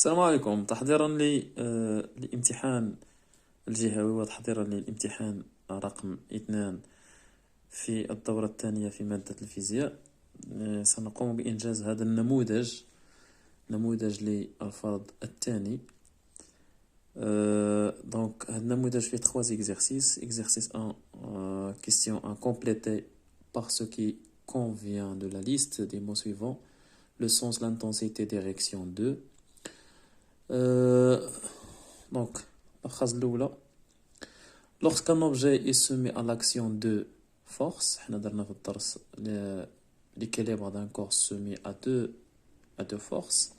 السلام عليكم. تحضيرا للامتحان الجهوي وتحضيرا للامتحان رقم 2 في الدورة الثانية في مادة الفيزياء. سنقوم بإنجاز هذا نموذج للفرض الثاني. Donc, هذا النموذج فيه 3 exercices. Exercice 1, question 1, complétée par ce qui convient de la liste des mots suivants: le sens, l'intensité, direction 2. Donc, la phrase الأولى: lorsqu'un objet est soumis à l'action de force, حنا درنا في الدرس l'équilibre d'un corps soumis à deux forces.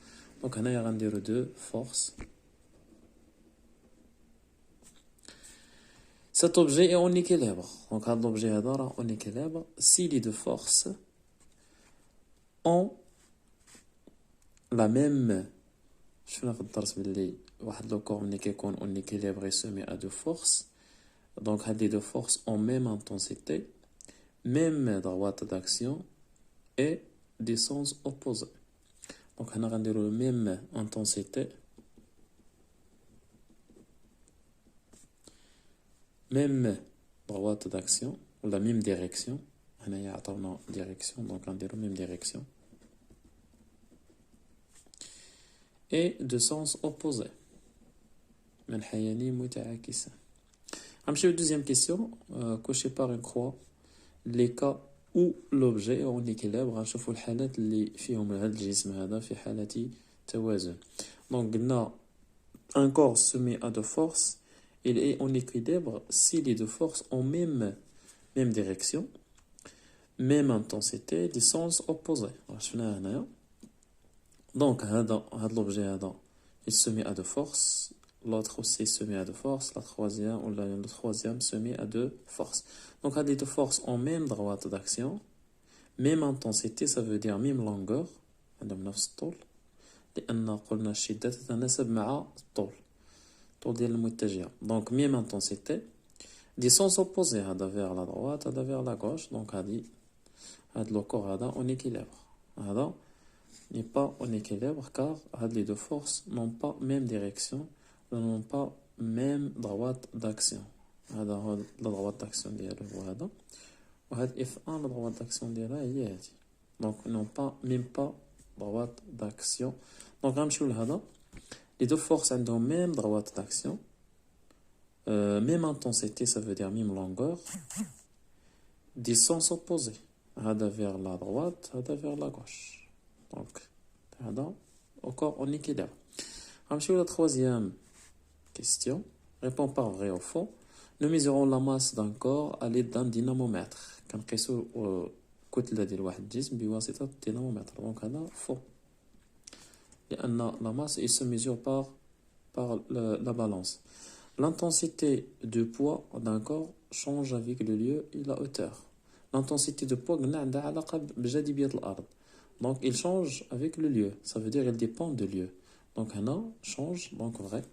Donc هنايا غنديرو deux forces. Cet objet est en équilibre. Donc هذا l'objet هذا راه en équilibre si les deux forces ont la même. شفنا في الدرس باللي واحد لو كور ملي كيكون en équilibre et soumis à deux forces. Donc هاد les deux forces ont même intensité, même droite d'action et des sens opposés. Donc هنا غنديرو même intensité, même droite d'action ou la même direction. هنايا عطاونا direction, donc غنديرو même direction et de sens opposés منحيين متعاكسين. غنمشيو للدوزيام كيسيون. كوشي باغ اون كروا لي كا او لوبجي اون ايكيليبر. غنشوفو الحالات اللي فيهم هاد الجسم هذا في حالة توازن. دونك قلنا un corps soumis à deux forces, il est en équilibre si les deux forces ont même direction, même intensité, des sens opposés. شفناها هنايا. دونك هذا l'objet هذا il est soumis à deux forces, l'autre aussi soumis à deux forces, le troisième soumis à deux forces. Donc les deux forces ont même droite d'action, même intensité, ça veut dire même longueur. عندهم نفس الطول لأن قلنا الشدة تتناسب مع الطول ديال المتجهة. Donc même intensité, des sens opposés, هذا vers la droite, هذا vers la gauche. Donc هذا le corps هذا en équilibre. هذا n'est pas en équilibre car les deux forces n'ont pas même direction, n'ont pas même droite d'action. هذا la droite d'action ديالو هو هذا، وهذا F1 la droite d'action ديالها هي هذه. Donc n'ont pas même pas droite d'action. Donc غنمشيو لهذا. Les deux forces عندهم même droite d'action, même intensité, ça veut dire même longueur, des sens opposés. هذا vers la droite, هذا vers la gauche. Donc هذا encore en équilibre. غنمشيو la troisième question. Réponds par vrai ou faux. Nous mesurons la masse d'un corps à l'aide d'un dynamomètre. كنقيسو الكتلة ديال واحد الجسم بواسطة الدينامومتر. Donc هذا faux. لأن la masse il se mesure par la balance. L'intensité de poids d'un corps change avec le lieu et la hauteur. L'intensité de poids قلنا عندها علاقة بجاذبية الأرض. Donc il change avec le lieu. Ça veut dire il dépend du lieu. Donc هنا change, donc vrai.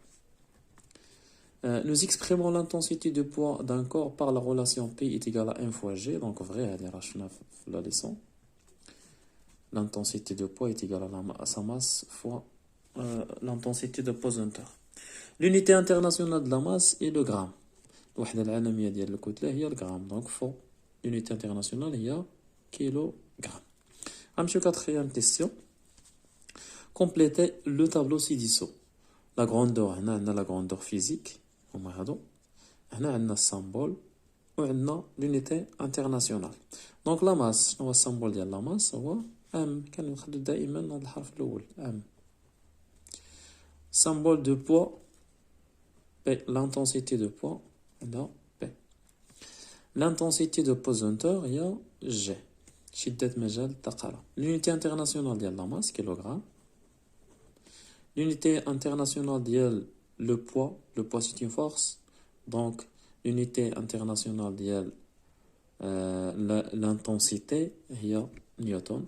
Nous exprimons l'intensité de poids d'un corps par la relation P est égale à 1 fois G. Donc vrai, هذه راه شفنا في la leçon. L'intensité de poids est égale à sa masse fois l'intensité de pesanteur. L'unité internationale de la masse est le gramme. الوحدة العالمية ديال الكتلة هي الغرام. Donc faux. L'unité internationale هي kilogramme. غنمشيو quatrième question. Complétez le tableau ci-dessous. La grandeur, هنا عندنا la grandeur physique هما هادو. هنا عندنا السامبول وعندنا l'unité internationale. Donc la masse، شنو هو السامبول ديال la masse؟ هو M. كنخدو دائما هذا الحرف الأول M. Symbole de poids P. L'intensité de poids هنا P. L'intensité de pesanteur هي G. شدة مجال الثقالة. L'unité internationale ديال la masse kilogramme. L'unité internationale ديال le poids c'est une force. Donc l'unité internationale ديال l'intensité هي Newton.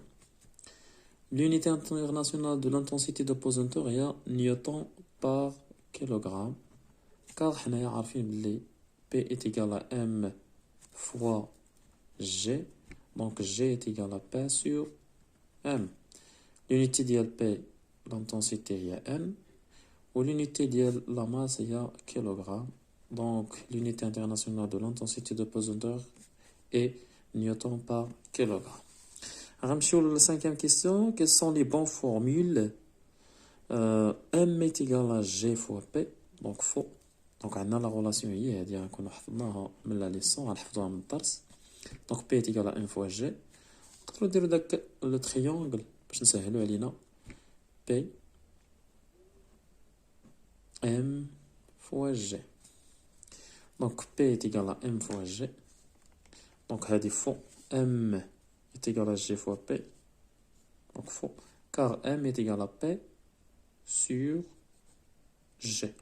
L'unité internationale de l'intensité de pesanteur هي Newton par kilogramme. Car حنايا عارفين بلي P est égal à M fois G. Donc G est égal à P sur M. L'unité ديال P, l'intensité هي N. l'unité de la masse il y a kilogramme. Donc l'unité internationale de l'intensité de pesanteur est newton par kilogramme. Alors, sur la cinquième question, quelles sont les bonnes formules? M est égal à G fois P, donc faux. Donc on a la relation هي هذه غنكونوا حفظناها من لا ليسون غنحفظوها من الدرس. Donc P est égal à M fois G. نقدروا نديروا داك لو تريونغل باش نسهلوا علينا. P M fois G. Donc P est égal à M fois G. Donc هذه faux. M est égal à G fois P. Donc faux. Car M est égal à P sur G.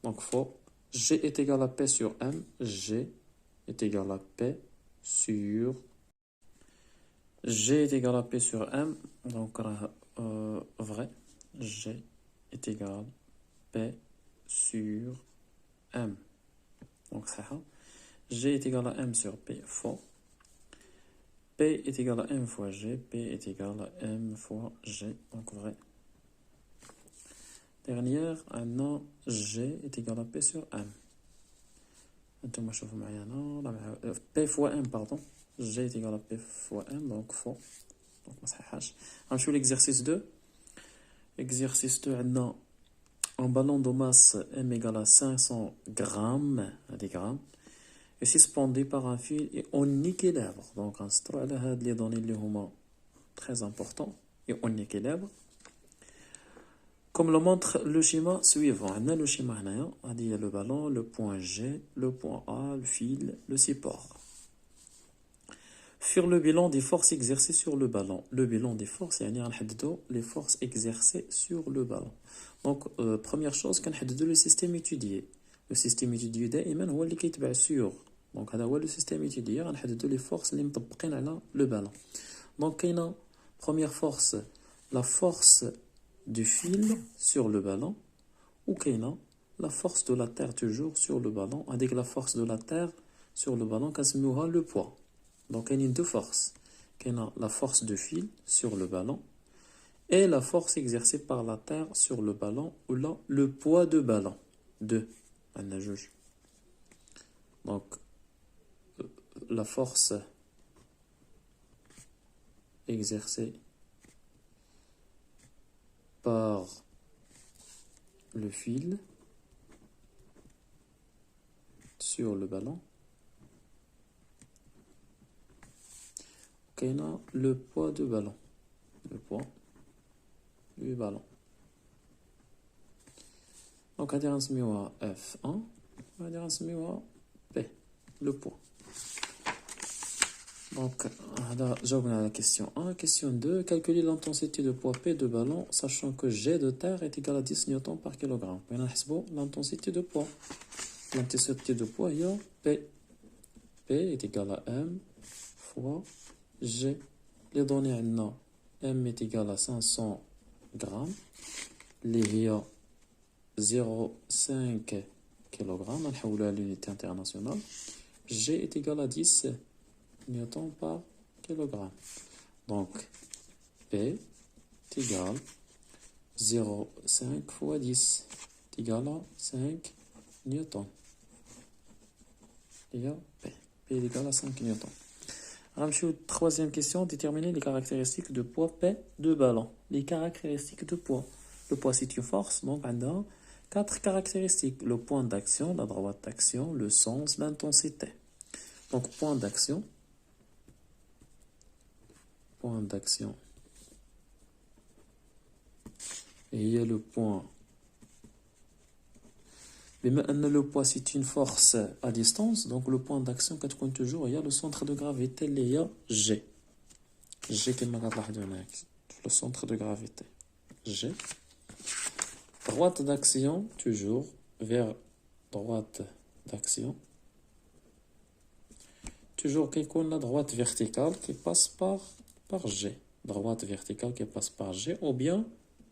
Donc faux. G est égal à P sur M. G est égal à P sur G est égal à P sur M. Donc vrai. G est égal à P sur M. Donc ça. G est égal à M sur P. Faux. P est égal à M fois G. P est égal à M fois G. Donc vrai. Dernière, un G est égal à P sur M. P fois M, pardon. G est égal à P fois M, donc faux. Donc, on va l'exercice 2. Exercice 2, un ballon de masse M égale à 500 grammes, des grammes, est suspendu par un fil et en équilibre. Donc, on se trouve là, les données très importantes et en équilibre. Comme le montre le schéma suivant. On a le schéma, il y a le ballon, le point G, le point A, le fil, le support. Faire le bilan des forces exercées sur le ballon. Le bilan des forces, c'est les forces exercées sur le ballon. Donc, première chose, on a le système étudié. Le système étudié, c'est sur. Donc, le système étudié, on a les forces qui sont le ballon. Donc, première force, la force du fil sur le ballon, ou la force de la terre toujours sur le ballon, avec la force de la terre sur le ballon, le poids. Donc il y a deux forces. Il y a la force du fil sur le ballon et la force exercée par la terre sur le ballon, ou là, le poids de ballon. Deux. Donc la force exercée par le fil sur le ballon. Le poids du ballon. Le poids du ballon. Donc, on va dire F1, on va dire P, le poids. Donc, j'ouvre la question 1. Question 2. Calculer l'intensité de poids P de ballon, sachant que G de terre est égal à 10 newtons par kilogramme. On va l'intensité de poids. L'intensité de poids, il y a P. P est égal à M fois G. Les données, M est égal à 500 grammes. Les 0,5 kg. On va l'unité internationale. G est égal à 10 newtons par kilogramme. Donc, P est égal à 0,5 fois 10 est égal à 5 newtons. Et P. P est égal à 5 newtons. Alors, troisième question, déterminer les caractéristiques de poids P de ballon. Les caractéristiques de poids. Le poids, c'est une force, donc on a 4 caractéristiques. Le point d'action, la droite d'action, le sens, l'intensité. Donc, point d'action. Point d'action. Et il y a le point. Mais maintenant, le poids, c'est une force à distance. Donc, le point d'action, quand on toujours, il y a le centre de gravité, il y a G. G qui est le centre de gravité. G. Droite d'action, toujours, vers droite d'action. Toujours qu'on la droite verticale qui passe par G. Droite verticale qui passe par G, ou bien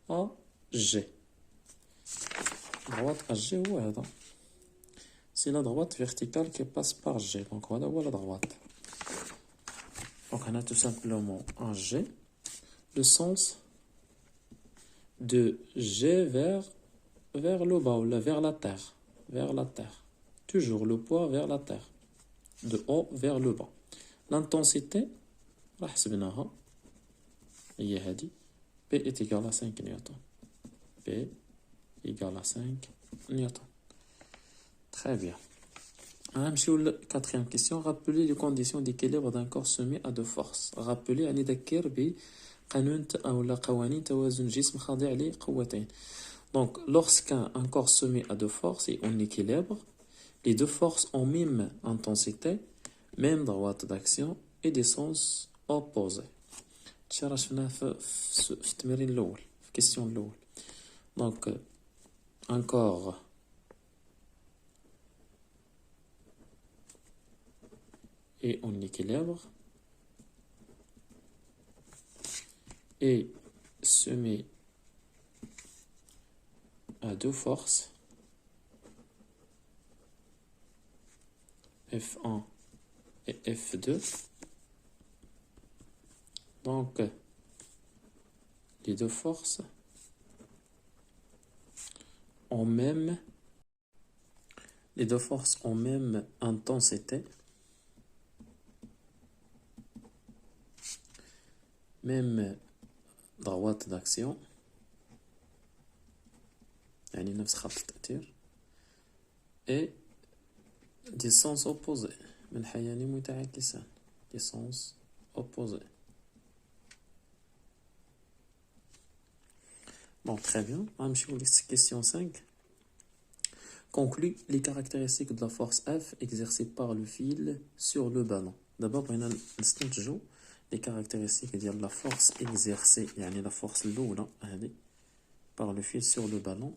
à G. Droite à G, ouais, c'est la droite verticale qui passe par G. Donc voilà, la droite. Donc on a tout simplement un G. Le sens de G vers vers le bas, ou vers la terre. Vers la terre. Toujours le poids vers la terre. De haut vers le bas. L'intensité, راه حسبناها هي هذه. P est égal à 5 newtons. P égale à 5 newtons. Très bien. Quatrième question. Rappelez les conditions d'équilibre d'un corps soumis à deux forces. Rappelez أن نذكر بقانون أو قوانين توازن جسم خاضع لقوتين. Donc, lorsqu'un corps soumis à deux forces est en équilibre, les deux forces ont même intensité, même droite d'action et des sens opposés. تشرحنا في التمرين الأول في question الأول. Donc, un corps est en équilibre et soumis à deux forces F1 et F2. Donc, les deux forces ont même intensité, même droite d'action, يعني نفس خط التأثير, et des sens opposés, من حيان متعاكسان, des sens opposés. Bon, très bien. Question 5. Conclut les caractéristiques de la force F exercée par le fil sur le ballon. D'abord, on a les caractéristiques de la force exercée, يعني la force الأولى هذه par le fil sur le ballon.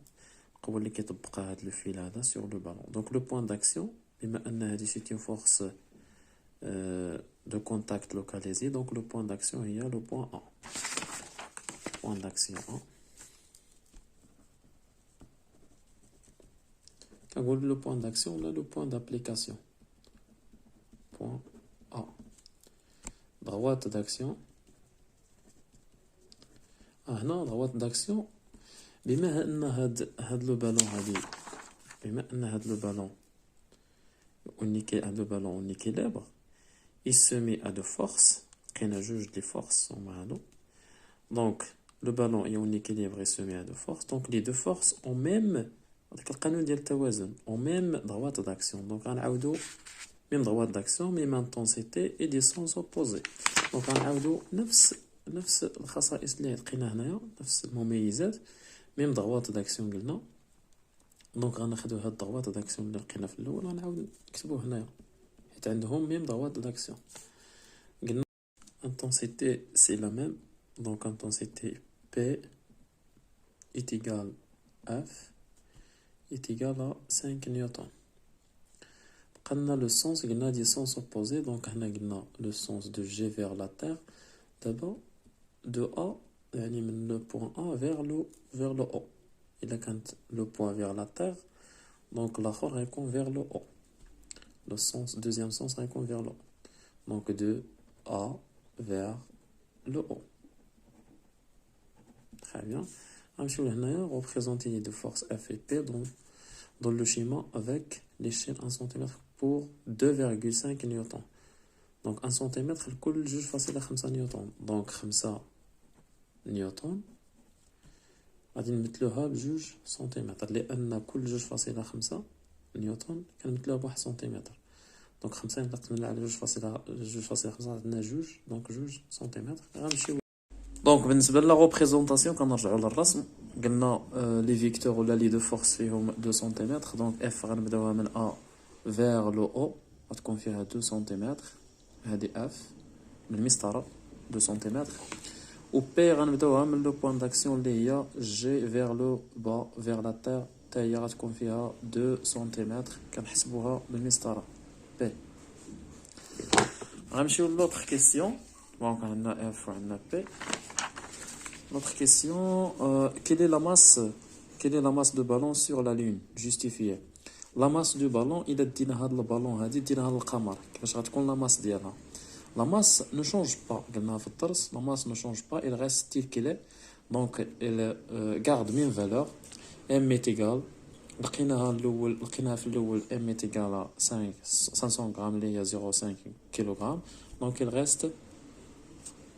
قبل اللي كيطبق هذا le fil هذا sur le ballon. Donc le point d'action, بما أن هذه c'est une force de contact localisé, donc le point d'action il y a le point A. Point d'action A. Quand on le point d'action, on a le point d'application. Point A. Droite d'action. هنا droite d'action. بما أن هاد لو بالون هادي بما أن هاد لو بالون en équilibre, il se met à deux forces. كاين جوج دي forces هما هادو. Donc le ballon est en équilibre et se met à deux forces. Donc les deux forces ont même هذاك القانون ديال التوازن ont même droite d'action. Donc غنعاودو même droite d'action, même intensité et des sens opposés. Donc غنعاودو نفس الخصائص اللي لقينا هنايا, نفس المميزات, même droite d'action قلنا. دونك غناخدو هاد droite d'action اللي لقينا في الاول غنعاود نكتبوه هنايا حيت عندهم même droite d'action. قلنا intensité c'est la même, donc intensité P est égale F est égal à 5 newtons. قلنا le sens, قلنا des sens opposés, donc هنا قلنا le sens de G vers la terre. D'abord de A, يعني من le point A vers le haut. إلا كانت le point vers la terre, donc l'autre غيكون vers le haut. Le sens, deuxième sens غيكون vers le haut. Donc de A vers le haut. Très bien. نمشيو لهنايا représenter les deux forces F et P dans le schéma avec l'échelle 1 cm pour 2,5 newtons. Donc 1 cm لكل 2.5 نيوتن. Donc 5 نيوتن غادي نمثلوها ب2 سنتيمتر, لأن كل 2.5 نيوتن كنمثلوها ب1 سنتيمتر. دونك 5 نقسم على 2.5 عندنا 2, دونك 2 سنتيمتر. غنمشيو دونك بالنسبه لا ريبريزونطاسيون كنرجعوا للرسم. قلنا لي فيكتور ولا لي دو فورس فيهم 2 سنتيمتر. دونك اف غنبداوها من ا فيغ لو او, غتكون فيها 2 سنتيمتر. هذه اف بالمسطره 2 سنتيمتر. و بي غنبداوها من لو بوين داكسيون اللي هي جي فيغ لو با فيغ لا تير, حتى هي غتكون فيها 2 سنتيمتر. كنحسبوها بالمسطره بي. غنمشيو لوطخ كيسيون. دونك عندنا اف وعندنا بي. Notre question, quelle est la masse de ballon sur la Lune? Justifiée. La masse du ballon, il a dit que le ballon a dit que la masse ديالها. La masse ne change pas. La masse ne change pas, elle reste telle qu'elle est. Donc, elle garde même valeur. M est égal لقيناها في الأول M est égal à 500 grammes اللي هي 0,5 kg. Donc il reste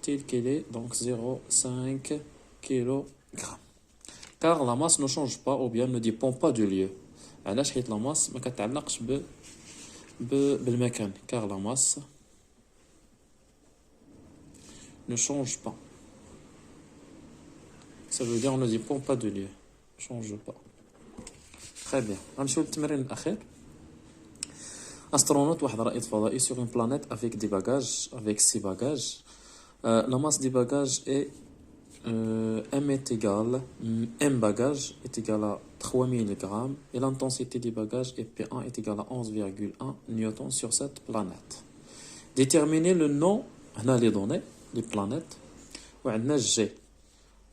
tel qu'il est, donc 0,5 kg. Car la masse ne change pas ou bien ne dépend pas du lieu. علاش حيت la masse ما كتعلقش بالمكان. Car la masse ne change pas. Ça veut dire on ne dépend pas du lieu. Ne change pas. Très bien. غنمشيو للتمرين الأخير. Astronaute واحد رائد فضائي sur une planète avec des bagages, avec 6 bagages. La masse des bagages est M est égal, M bagages est égal à 3000 grammes et l'intensité des bagages est P1 est égal à 11,1 newtons sur cette planète. Déterminer le nom, on a les données, les planètes, ou on a G,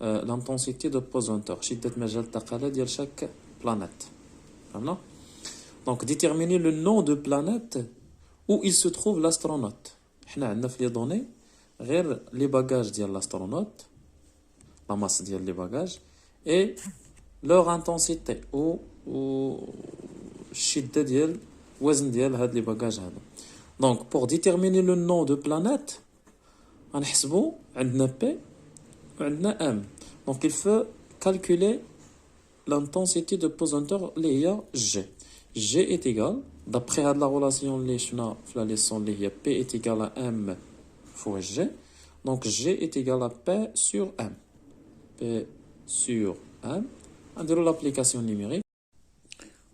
l'intensité de pesanteur, شدة مجال الثقالة ديال chaque planète. Voilà. Donc déterminer le nom de planète où il se trouve l'astronaute. حنا عندنا في les données غير les bagages ديال l'astronaute, la masse ديال les bagages et leur intensité ou الشدة ديال وزن ديال هاد les bagages هذا. Donc pour déterminer le nom de planète غنحسبوا عندنا P وعندنا M. Donc il faut calculer l'intensité de pesanteur اللي هي G. G est égal, d'après la relation اللي شفنا في la leçon اللي هي P est égal à M fois G. Donc G est égal à P sur M. P sur M. On déroule l'application numérique.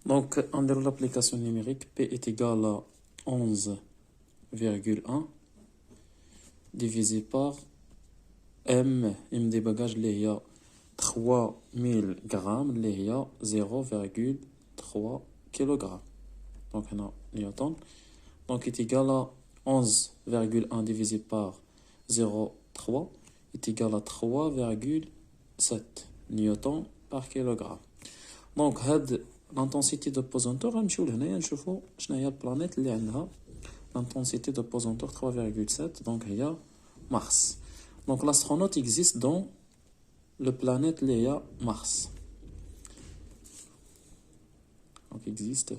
Donc on déroule l'application numérique. P est égal à 11,1 divisé par M des bagages اللي هي 3000 grammes اللي هي 0,3 kg. Donc on a newton. Donc est égal à 11,1 divisé par 0,3 est égal à 3,7 newton par kilogramme. Donc هاد l'intensité de pesanteur غنمشيو لهنايا نشوفوا شنو هي البلانيت اللي عندها l'intensité de pesanteur 3,7. Donc هي Mars. Donc l'astronaute existe dans le planète Léa Mars. Donc existe.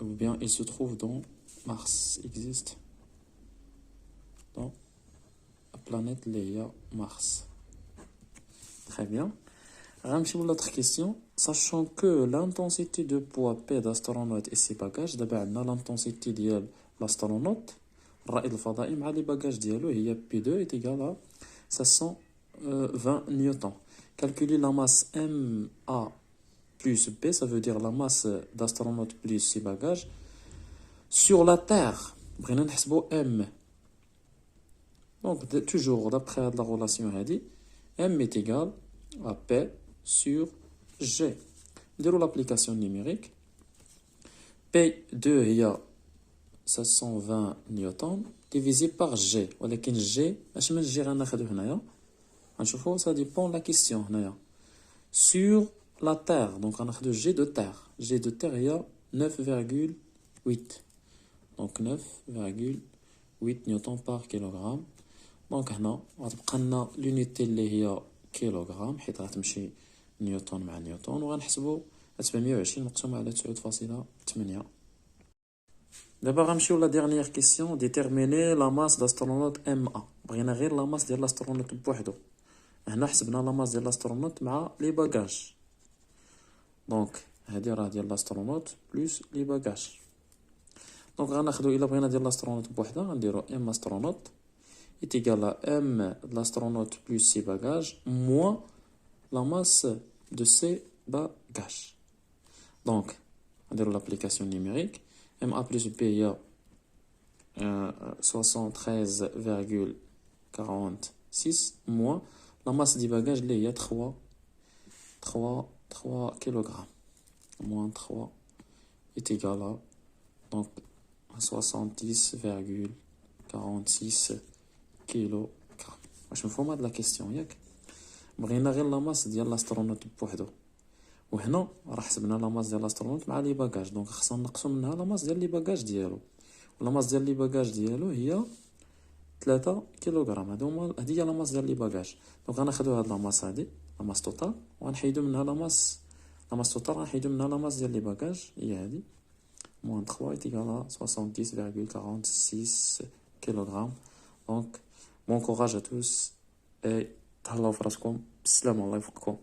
Ou bien il se trouve dans Mars. Existe dans la planète Léa Mars. Très bien. L'autre question. Sachant que l'intensité de poids P d'astronaute et ses bagages, d'abord l'intensité de l'astronaute, الرائد الفضائي مع les bagages ديالو هي P2 est égal à 520 newtons. Calculer la masse MA plus B, ça veut dire la masse d'astronaute plus ses bagages sur la Terre. بغينا نحسبوا M. Donc toujours d'après la relation هذه M est égal à P sur G. نديروا l'application numérique. P2 هي 720 نيوتن divisé par G. ولكن G اش من G غناخذو هنايا غنشوفوا ça dépend la question هنايا sur la terre. donc غناخذو G de terre. G de terre هي 9,8. donc 9,8 نيوتن par kilogramme. donc هنا غتبقى لنا l'unité اللي هي كيلوغرام حيت غتمشي نيوتن مع نيوتن وغنحسبوا 720 مقسوم على 9.8. D'abord, on la dernière question. Déterminer la masse d'astronaute MA. بغينا غير la masse ديال l'astronaute بوحدو. هنا حسبنا la masse ديال l'astronaute مع les bagages. Donc هادي راه ديال l'astronaute plus les bagages. Donc غناخدو إلا بغينا ديال l'astronaute بوحدها غنديرو M astronaute est égal à M de l'astronaute plus ses bagages moins la masse de ses bagages. Donc غنديرو l'application numérique. MA plus B il y a 73,46 moins la masse du bagage il y a 3 kg. Moins 3 est égal à donc 70,46 kg. واش مفهوم هاد لا كيسيون ياك؟ بغينا غير لا ماس ديال لاسترونوت بوحدو وهنا راه حسبنا لا ماس ديال لاسترونوت مع لي باجاج دونك خصنا نقصو منها لا ماس ديال لي باجاج ديالو ولا ماس ديال لي باجاج ديالو هي 3 كيلوغرام. هذه هي لاماس ديال لي باجاج. دونك غناخدو هاد لاماس هادي، لاماس توتال، وغنحيدو منها لاماس توتال، غنحيدو منها لاماس ديال لي باجاج هي هادي، موان 3 ايتيكال 70,46 كيلوغرام. دونك بون كوراج ا توس، اي تهلاو فراسكم، بالسلامة، الله يوفقكم.